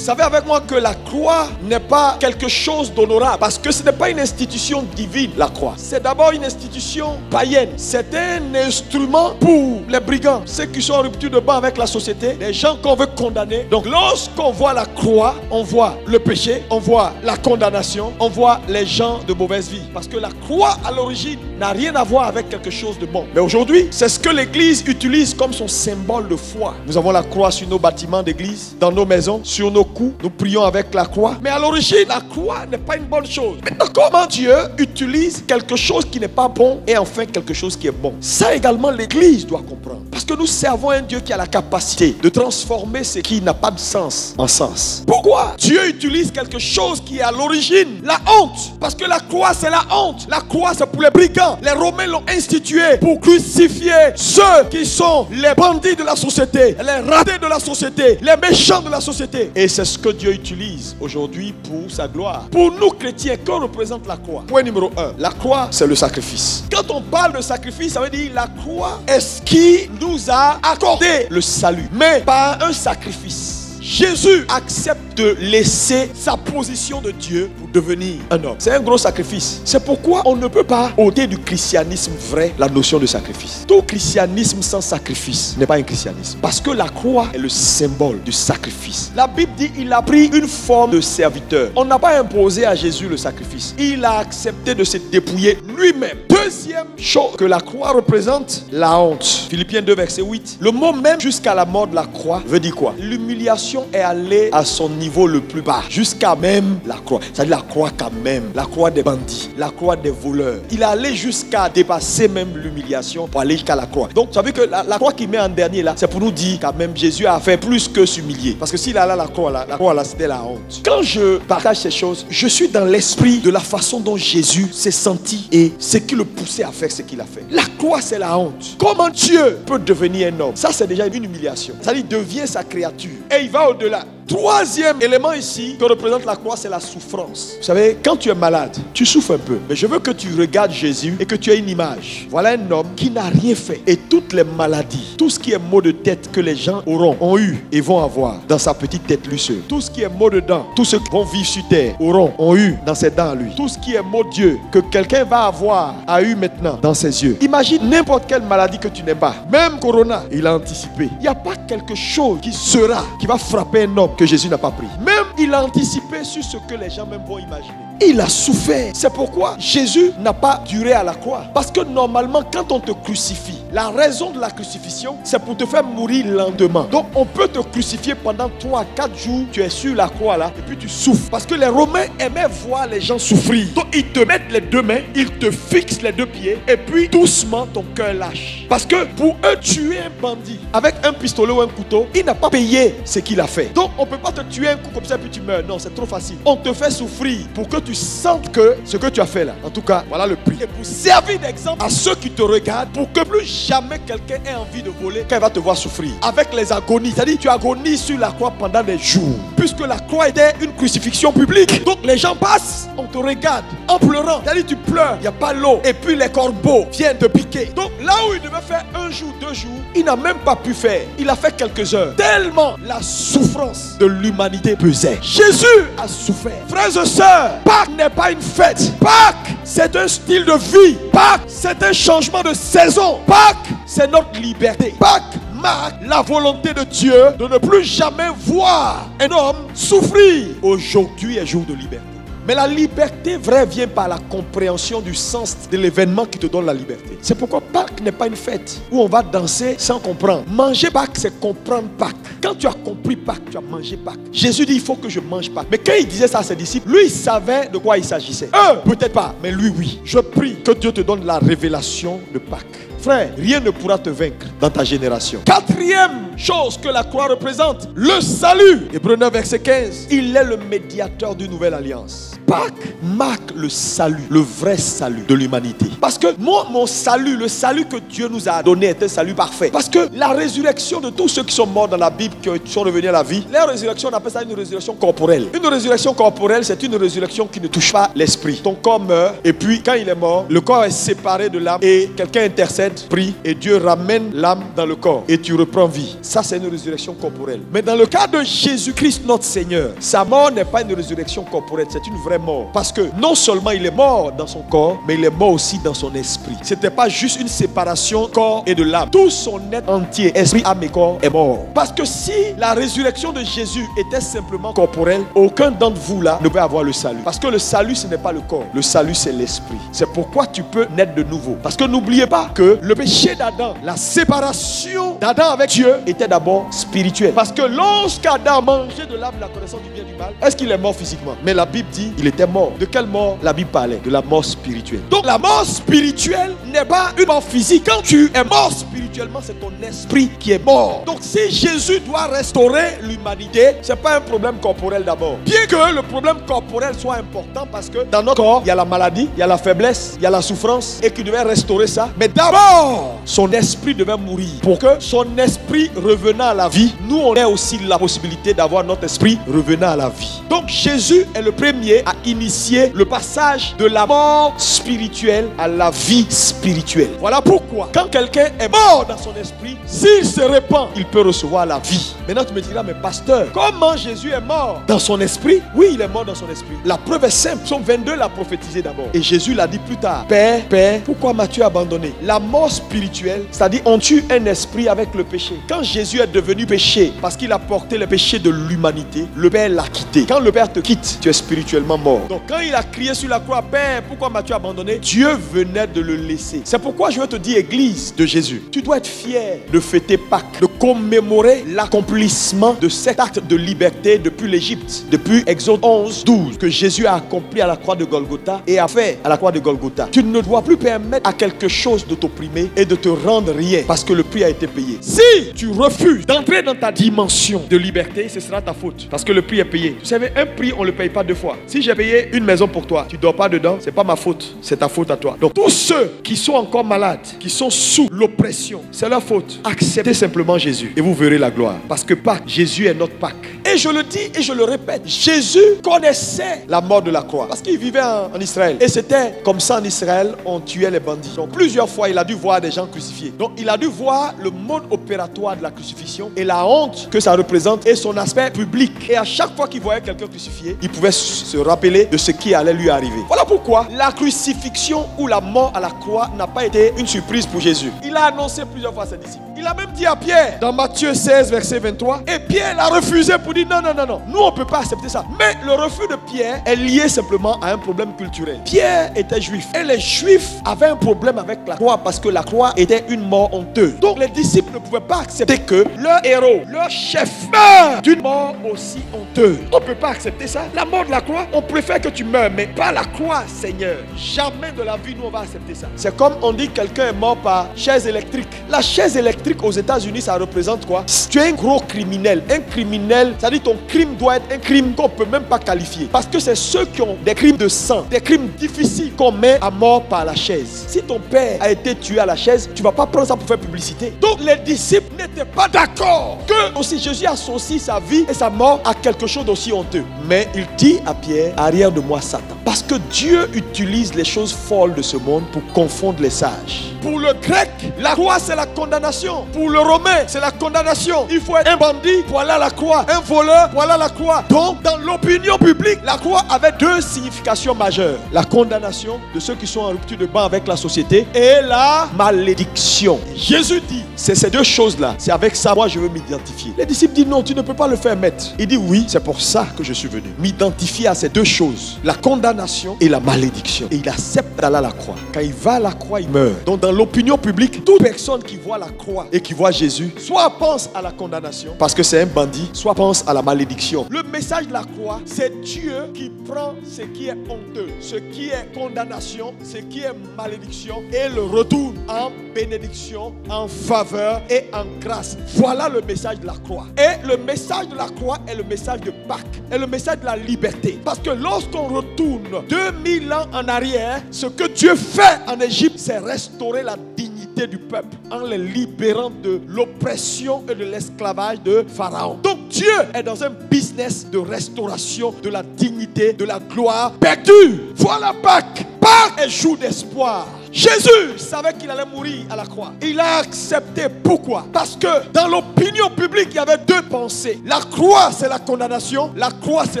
savez avec moi que la croix n'est pas quelque chose d'honorable. Parce que ce n'est pas une institution divine, la croix. C'est d'abord une institution païenne. C'est un instrument pour les brigands, ceux qui sont en rupture de ban avec la société, les gens qu'on veut condamner. Donc lorsqu'on voit la croix, on voit le péché, on voit la condamnation, on voit les gens de mauvaise vie. Parce que la croix à l'origine n'a rien à voir avec quelque chose de bon. Mais aujourd'hui, c'est ce que l'Église utilise comme son symbole de foi. Nous avons la croix sur nos bâtiments d'église, dans nos maisons, sur nos coups. Nous prions avec la croix. Mais à l'origine, la croix n'est pas une bonne chose. Maintenant, comment Dieu utilise quelque chose qui n'est pas bon et enfin quelque chose qui est bon? Ça également, l'Église doit comprendre. Parce que nous servons un Dieu qui a la capacité de transformer ce qui n'a pas de sens en sens. Pourquoi Dieu utilise quelque chose qui est à l'origine la honte? Parce que la croix, c'est la honte. La croix, c'est pour les brigands. Les Romains l'ont instituée pour crucifier ceux qui sont les bandits de la société, les ratés de la société, les méchants de la société. Et c'est ce que Dieu utilise aujourd'hui pour sa gloire. Pour nous chrétiens, que représente la croix? Point numéro 1, la croix, c'est le sacrifice. Quand on parle de sacrifice, ça veut dire la croix est ce qui nous a accordé le salut, mais pas un sacrifice. Jésus accepte de laisser sa position de Dieu pour devenir un homme. C'est un gros sacrifice. C'est pourquoi on ne peut pas ôter du christianisme vrai la notion de sacrifice. Tout christianisme sans sacrifice n'est pas un christianisme. Parce que la croix est le symbole du sacrifice. La Bible dit qu'il a pris une forme de serviteur. On n'a pas imposé à Jésus le sacrifice. Il a accepté de se dépouiller lui-même. Deuxième chose que la croix représente, la honte. Philippiens 2 verset 8. Le mot même jusqu'à la mort de la croix veut dire quoi? L'humiliation est allée à son niveau le plus bas, jusqu'à même la croix. C'est-à-dire la croix quand même, la croix des bandits, la croix des voleurs. Il est allé jusqu'à dépasser même l'humiliation pour aller jusqu'à la croix. Donc, vous savez que la croix qu'il met en dernier là, c'est pour nous dire quand même Jésus a fait plus que s'humilier. Parce que s'il a là la croix là, c'était la honte. Quand je partage ces choses, je suis dans l'esprit de la façon dont Jésus s'est senti et ce qui le poussait à faire ce qu'il a fait. La croix, c'est la honte. Comment Dieu peut devenir un homme? Ça, c'est déjà une humiliation. C'est-à-dire, il devient sa créature. Et il va au-delà. Troisième élément ici que représente la croix, c'est la souffrance. Vous savez, quand tu es malade, tu souffres un peu. Mais je veux que tu regardes Jésus et que tu aies une image. Voilà un homme qui n'a rien fait. Et toutes les maladies, tout ce qui est maux de tête que les gens ont eu et vont avoir dans sa petite tête lui seul. Tout ce qui est maux de dents, tous ceux qui vont vivre sur terre ont eu dans ses dents lui. Tout ce qui est maux d'yeux que quelqu'un va avoir, a eu maintenant dans ses yeux. Imagine n'importe quelle maladie que tu n'aimes pas. Même Corona, il a anticipé. Il n'y a pas quelque chose qui va frapper un homme que Jésus n'a pas pris. Même il a anticipé sur ce que les gens même vont imaginer. Il a souffert. C'est pourquoi Jésus n'a pas duré à la croix. Parce que normalement, quand on te crucifie, la raison de la crucifixion, c'est pour te faire mourir lentement. Donc on peut te crucifier pendant 3 à 4 jours. Tu es sur la croix là et puis tu souffres. Parce que les Romains aimaient voir les gens souffrir. Donc ils te mettent les 2 mains, ils te fixent les 2 pieds et puis doucement ton cœur lâche. Parce que pour eux, tuer un bandit avec un pistolet ou un couteau, il n'a pas payé ce qu'il a fait. Donc on ne peut pas te tuer un coup comme ça et puis tu meurs. Non, c'est trop facile. On te fait souffrir pour que tu sentes que ce que tu as fait là, en tout cas, voilà le prix. Et pour servir d'exemple à ceux qui te regardent, pour que plus jamais quelqu'un ait envie de voler quand il va te voir souffrir. Avec les agonies, c'est-à-dire tu agonises sur la croix pendant des jours. Puisque la croix était une crucifixion publique. Donc les gens passent, on te regarde en pleurant. C'est-à-dire tu pleures, il n'y a pas l'eau. Et puis les corbeaux viennent te piquer. Donc là où il devait faire 1 jour, 2 jours, il n'a même pas pu faire. Il a fait quelques heures. Tellement la souffrance de l'humanité pesait. Jésus a souffert. Frères et sœurs, Pâques n'est pas une fête. Pâques, c'est un style de vie. Pâques, c'est un changement de saison. Pâques, c'est notre liberté. Pâques marque la volonté de Dieu de ne plus jamais voir un homme souffrir. Aujourd'hui est jour de liberté. Mais la liberté vraie vient par la compréhension du sens de l'événement qui te donne la liberté. C'est pourquoi Pâques n'est pas une fête où on va danser sans comprendre. Manger Pâques, c'est comprendre Pâques. Quand tu as compris Pâques, tu as mangé Pâques. Jésus dit, il faut que je mange Pâques. Mais quand il disait ça à ses disciples, lui, il savait de quoi il s'agissait. Eux, peut-être pas, mais lui, oui. Je prie que Dieu te donne la révélation de Pâques. Frère, rien ne pourra te vaincre dans ta génération. Quatrième chose que la croix représente, le salut. Hébreux 9 verset 15. Il est le médiateur d'une nouvelle alliance. Pâques marque le salut, le vrai salut de l'humanité. Parce que mon salut, le salut que Dieu nous a donné est un salut parfait. Parce que la résurrection de tous ceux qui sont morts dans la Bible, qui sont revenus à la vie, la résurrection, on appelle ça une résurrection corporelle. Une résurrection corporelle, c'est une résurrection qui ne touche pas l'esprit. Ton corps meurt et puis quand il est mort, le corps est séparé de l'âme et quelqu'un intercède, prie et Dieu ramène l'âme dans le corps et tu reprends vie. Ça, c'est une résurrection corporelle. Mais dans le cas de Jésus-Christ, notre Seigneur, sa mort n'est pas une résurrection corporelle, c'est une vraie mort. Parce que non seulement il est mort dans son corps, mais il est mort aussi dans son esprit. C'était pas juste une séparation corps et de l'âme. Tout son être entier, esprit, âme et corps, est mort. Parce que si la résurrection de Jésus était simplement corporelle, aucun d'entre vous là ne peut avoir le salut. Parce que le salut, ce n'est pas le corps. Le salut, c'est l'esprit. C'est pourquoi tu peux naître de nouveau. Parce que n'oubliez pas que le péché d'Adam, la séparation d'Adam avec Dieu était d'abord spirituelle. Parce que lorsqu'Adam mangeait de l'arbre de la connaissance du bien et du mal, est-ce qu'il est mort physiquement? Mais la Bible dit il était mort. De quelle mort la Bible parlait? De la mort spirituelle. Donc la mort spirituelle n'est pas une mort physique. Quand tu es mort spirituellement, c'est ton esprit qui est mort. Donc si Jésus doit restaurer l'humanité, ce n'est pas un problème corporel d'abord. Bien que le problème corporel soit important parce que dans notre corps, il y a la maladie, il y a la faiblesse, il y a la souffrance et qu'il devait restaurer ça. Mais d'abord, son esprit devait mourir. Pour que son esprit revenant à la vie, nous on ait aussi la possibilité d'avoir notre esprit revenant à la vie. Donc Jésus est le premier à initier le passage de la mort spirituelle à la vie spirituelle. Voilà pourquoi quand quelqu'un est mort dans son esprit, s'il se répand, il peut recevoir la vie. Maintenant tu me diras, mais pasteur, comment Jésus est mort dans son esprit? Oui, il est mort dans son esprit. La preuve est simple. Psaume 22 l'a prophétisé d'abord. Et Jésus l'a dit plus tard. Père, Père, pourquoi m'as-tu abandonné? La mort spirituelle, c'est-à-dire on tue un esprit avec le péché. Quand Jésus est devenu péché, parce qu'il a porté le péché de l'humanité, le Père l'a quitté. Quand le Père te quitte, tu es spirituellement mort. Donc quand il a crié sur la croix, Père, pourquoi m'as-tu abandonné? Dieu venait de le laisser. C'est pourquoi je veux te dire, Église de Jésus, tu dois être fier de fêter Pâques, de commémorer l'accomplissement de cet acte de liberté depuis l'Égypte, depuis Exode 11, 12, que Jésus a accompli à la croix de Golgotha et a fait à la croix de Golgotha. Tu ne dois plus permettre à quelque chose de t'opprimer et de te rendre rien parce que le prix a été payé. Si tu refuses d'entrer dans ta dimension de liberté, ce sera ta faute parce que le prix est payé. Vous savez, un prix, on ne le paye pas deux fois. Si j'ai payé une maison pour toi, tu ne dors pas dedans, ce n'est pas ma faute, c'est ta faute à toi. Donc tous ceux qui sont encore malades, qui sont sous l'oppression, c'est leur faute. Acceptez simplement Jésus et vous verrez la gloire. Parce que Pâques, Jésus est notre Pâques. Et je le dis et je le répète, Jésus connaissait la mort de la croix parce qu'il vivait en Israël. Et c'était comme ça en Israël, on tuait les bandits. Donc plusieurs fois, il a dû voir des gens crucifiés. Donc il a dû voir le mode opératoire de la crucifixion et la honte que ça représente et son aspect public. Et à chaque fois qu'il voyait quelqu'un crucifié, il pouvait se rappeler de ce qui allait lui arriver. Voilà pourquoi la crucifixion ou la mort à la croix n'a pas été une surprise pour Jésus. Il a annoncé plusieurs fois à ses disciples. Il a même dit à Pierre, dans Matthieu 16, verset 23, et Pierre l'a refusé pour dire non, non, non, non, nous on ne peut pas accepter ça. Mais le refus de Pierre est lié simplement à un problème culturel. Pierre était juif et les juifs avaient un problème avec la croix parce que la croix était une mort honteuse. Donc les disciples ne pouvaient pas accepter que leur héros, leur chef meure d'une mort aussi honteuse. On ne peut pas accepter ça. La mort de la croix, on préfère que tu meurs, mais pas la croix, Seigneur. Jamais de la vie nous on va accepter ça. C'est comme on dit quelqu'un est mort par chaise électrique. La chaise électrique aux États-Unis, ça représente quoi? Tu es un gros criminel. Un criminel, ça dit ton crime doit être un crime qu'on ne peut même pas qualifier. Parce que c'est ceux qui ont des crimes de sang, des crimes difficiles qu'on met à mort par la chaise. Si ton père a été tué à la chaise, tu ne vas pas prendre ça pour faire publicité. Donc les disciples n'étaient pas d'accord que aussi Jésus associe sa vie et sa mort à quelque chose d'aussi honteux. Mais il dit à Pierre, arrière de moi Satan. Parce que Dieu utilise les choses folles de ce monde pour confondre les sages. Pour le grec, la croix c'est la condamnation. Pour le romain, c'est la condamnation. Il faut être un bandit, voilà la croix. Un voleur, voilà la croix. Donc, dans l'opinion publique, la croix avait deux significations majeures. La condamnation de ceux qui sont en rupture de banc avec la société et la malédiction. Jésus dit, c'est ces deux choses-là. C'est avec ça, moi, je veux m'identifier. Les disciples disent, non, tu ne peux pas le faire, maître. Il dit, oui, c'est pour ça que je suis venu. M'identifier à ces deux choses. La condamnation et la malédiction. Et il accepte d'aller à la croix. Quand il va à la croix, il meurt. Donc, dans l'opinion publique, toute personne qui voit la croix et qui voit Jésus, soit pense à la condamnation parce que c'est un bandit, soit pense à la malédiction. Le message de la croix, c'est Dieu qui prend ce qui est honteux, ce qui est condamnation, ce qui est malédiction et le retourne en bénédiction, en faveur et en grâce. Voilà le message de la croix. Et le message de la croix est le message de Pâques, est le message de la liberté. Parce que lorsqu'on retourne retourne 2000 ans en arrière, ce que Dieu fait en Égypte, c'est restaurer la dignité du peuple en les libérant de l'oppression et de l'esclavage de Pharaon. Donc Dieu est dans un business de restauration de la dignité, de la gloire perdue. Voilà Pâques. Pâques est jour d'espoir. Jésus savait qu'il allait mourir à la croix. Il a accepté. Pourquoi? Parce que dans l'opinion publique, il y avait deux pensées. La croix, c'est la condamnation. La croix, c'est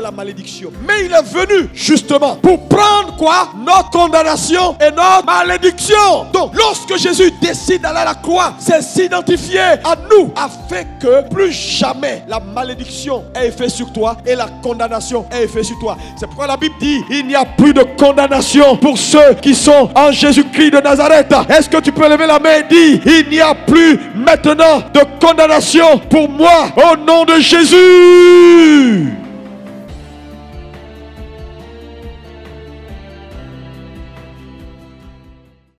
la malédiction. Mais il est venu justement pour prendre quoi? Notre condamnation et notre malédiction. Donc, lorsque Jésus décide d'aller à la croix, c'est s'identifier à nous afin que plus jamais la malédiction ait effet sur toi et la condamnation ait effet sur toi. C'est pourquoi la Bible dit, il n'y a plus de condamnation pour ceux qui sont en Jésus-Christ de Nazareth. Est-ce que tu peux lever la main et dire, il n'y a plus maintenant de condamnation pour moi au nom de Jésus?